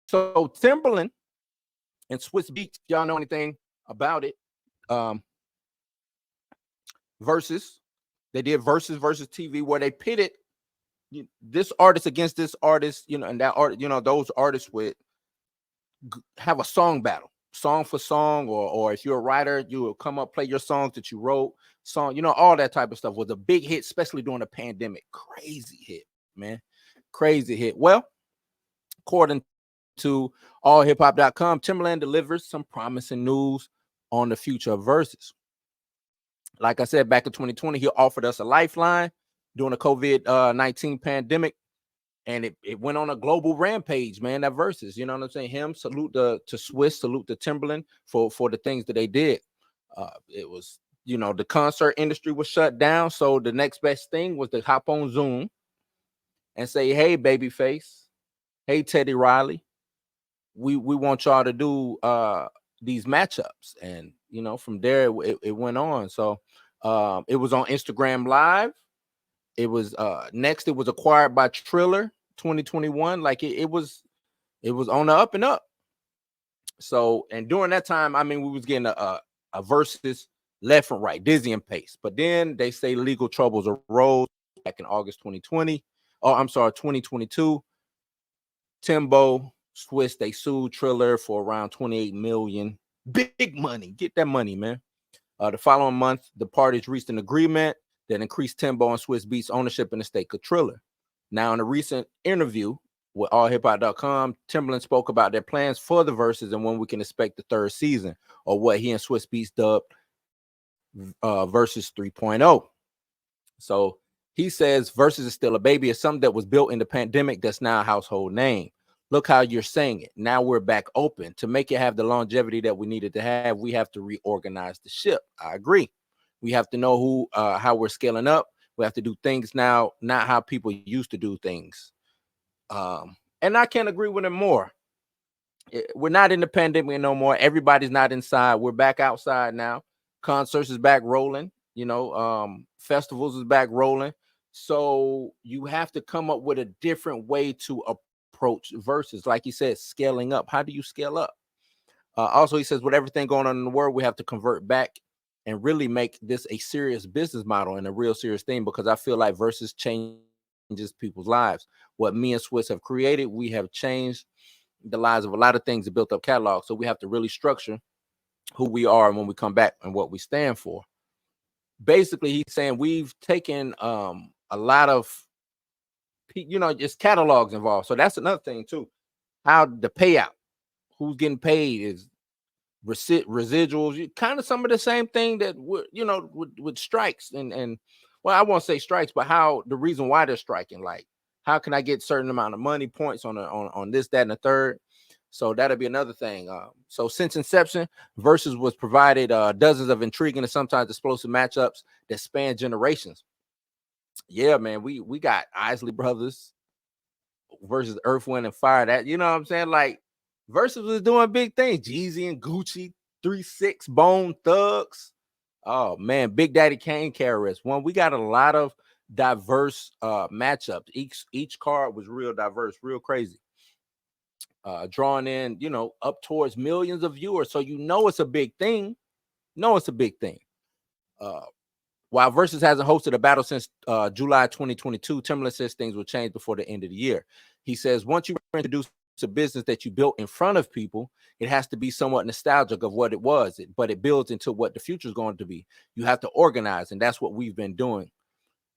So Timberland and Swiss Beats, y'all know anything about it? Um, versus they did Verzuz TV where they pitted this artist against this artist, and that art, those artists would have a song battle, song for song, or if you're a writer, you will come up, play your songs that you wrote, song, all that type of stuff. Was a big hit, especially during the pandemic. Crazy hit, man. Crazy hit. Well, according to allhiphop.com, Timberland delivers some promising news on the future of Verzuz. Like I said, back in 2020, he offered us a lifeline during the COVID-19 pandemic, and it went on a global rampage, man. That Verzuz, you know what I'm saying? Him, salute to Swiss, salute to Timberland for the things that they did. It was, the concert industry was shut down, so the next best thing was to hop on Zoom and say, "Hey, Babyface, hey, Teddy Riley, we want y'all to do these matchups," and from there it went on. So it was on Instagram Live. It was next. It was acquired by Triller 2021. Like it was on the up and up. So, and during that time, I mean, we was getting a Verzuz left and right, dizzying pace. But then they say legal troubles arose back in August 2020. Oh, I'm sorry, 2022. Timbo, Swiss, they sued Triller for around 28 million. Big money. Get that money, man. The following month, the parties reached an agreement that increased Timbo and Swiss Beats ownership in the state of Triller. Now, in a recent interview with allhiphop.com, Timberland spoke about their plans for the Verzuz and when we can expect the third season, or what he and Swiss Beats dubbed Verzuz 3.0. So he says Verzuz is still a baby. It's something that was built in the pandemic that's now a household name. Look how you're saying it. Now we're back open. To make it have the longevity that we needed to have, we have to reorganize the ship. I agree. We have to know how we're scaling up. We have to do things now, not how people used to do things. And I can't agree with him more. We're not in the pandemic no more. Everybody's not inside. We're back outside now. Concerts is back rolling. Festivals is back rolling. So you have to come up with a different way to approach Verzuz. Like he said, scaling up. How do you scale up? Also, he says, with everything going on in the world, we have to convert back and really make this a serious business model and a real serious thing, because I feel like Verzuz changes people's lives. What me and Swiss have created, we have changed the lives of a lot of things that built up catalogs. So we have to really structure who we are and when we come back and what we stand for. Basically, he's saying we've taken a lot of, just catalogs involved. So that's another thing too. How the payout, who's getting paid, is residuals, kind of some of the same thing that with strikes and well, I won't say strikes, but how the reason why they're striking, like how can I get certain amount of money points on this, that, and the third. So that'll be another thing. So since inception, Verzuz was provided dozens of intriguing and sometimes explosive matchups that span generations. Yeah, man, we got Isley Brothers versus Earth, Wind, and Fire. That, you know what I'm saying? Like, Verzuz was doing big things. Jeezy and Gucci, 3-6, Bone Thugs. Oh man, Big Daddy Kane, KRS-One. We got a lot of diverse matchups. Each card was real diverse, real crazy. Drawing in, up towards millions of viewers. So it's a big thing. It's a big thing. While Verzuz hasn't hosted a battle since July 2022, Timberland says things will change before the end of the year. He says, once you introduce a business that you built in front of people, it has to be somewhat nostalgic of what it was, but it builds into what the future is going to be. You have to organize, and that's what we've been doing.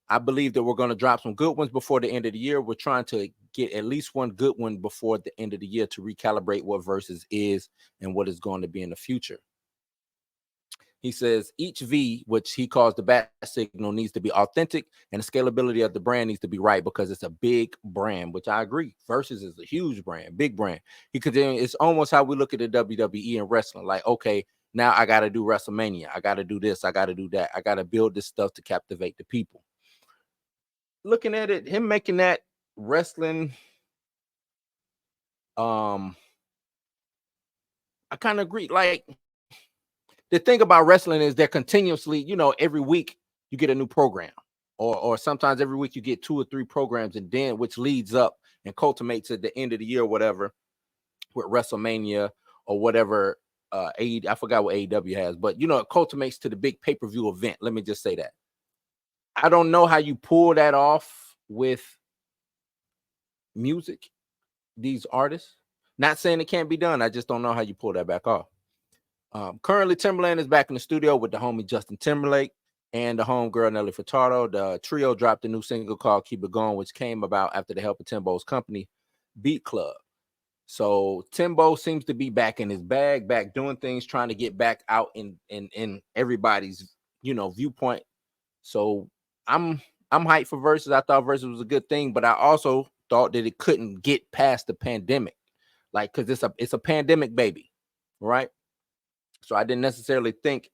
I believe that we're going to drop some good ones before the end of the year. We're trying to get at least one good one before the end of the year to recalibrate what Verzuz is and what it's going to be in the future. He says each V, which he calls the bat signal, needs to be authentic, and the scalability of the brand needs to be right, because it's a big brand, which I agree. Verzuz is a huge brand, big brand. He continues, it's almost how we look at the WWE and wrestling. Like, okay, now I got to do WrestleMania. I got to do this. I got to do that. I got to build this stuff to captivate the people. Looking at it, him making that wrestling, I kind of agree. Like, the thing about wrestling is they're continuously, every week you get a new program, or sometimes every week you get 2 or 3 programs, and then which leads up and culminates at the end of the year or whatever with WrestleMania or whatever. I forgot what AEW has, but it culminates to the big pay-per-view event. Let me just say that. I don't know how you pull that off with music, these artists. Not saying it can't be done. I just don't know how you pull that back off. Currently, Timberland is back in the studio with the homie Justin Timberlake and the homegirl Nelly Furtado. The trio dropped a new single called Keep It Going, which came about after the help of Timbo's company, Beat Club. So Timbo seems to be back in his bag, back doing things, trying to get back out in everybody's viewpoint. So I'm hyped for Verzuz. I thought Verzuz was a good thing, but I also thought that it couldn't get past the pandemic, like because it's a pandemic baby, right? So I didn't necessarily think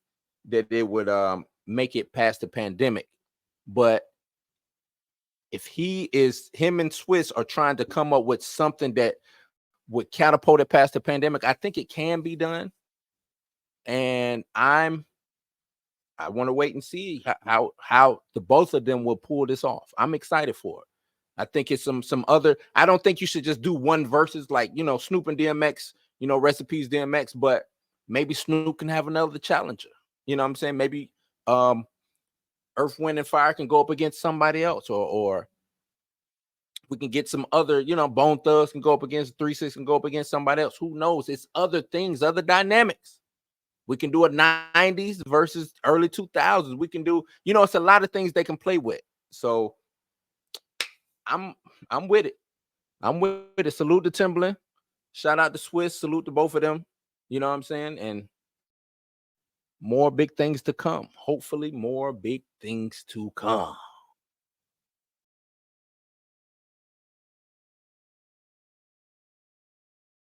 that it would make it past the pandemic, but if him and Swiss are trying to come up with something that would catapult it past the pandemic, I think it can be done. And I want to wait and see how the both of them will pull this off. I'm excited for it. I think it's some other. I don't think you should just do one versus like Snoop and DMX. Recipes DMX, but maybe Snoop can have another challenger. You know what I'm saying? Maybe Earth, Wind, and Fire can go up against somebody else, or we can get some other, Bone Thugs can go up against 3 6 can go up against somebody else. Who knows? It's other things, other dynamics. We can do a 90s versus early 2000s. We can do, it's a lot of things they can play with. So I'm with it. I'm with it. Salute to Timberland. Shout out to Swiss. Salute to both of them. You know what I'm saying? And more big things to come. Hopefully more big things to come.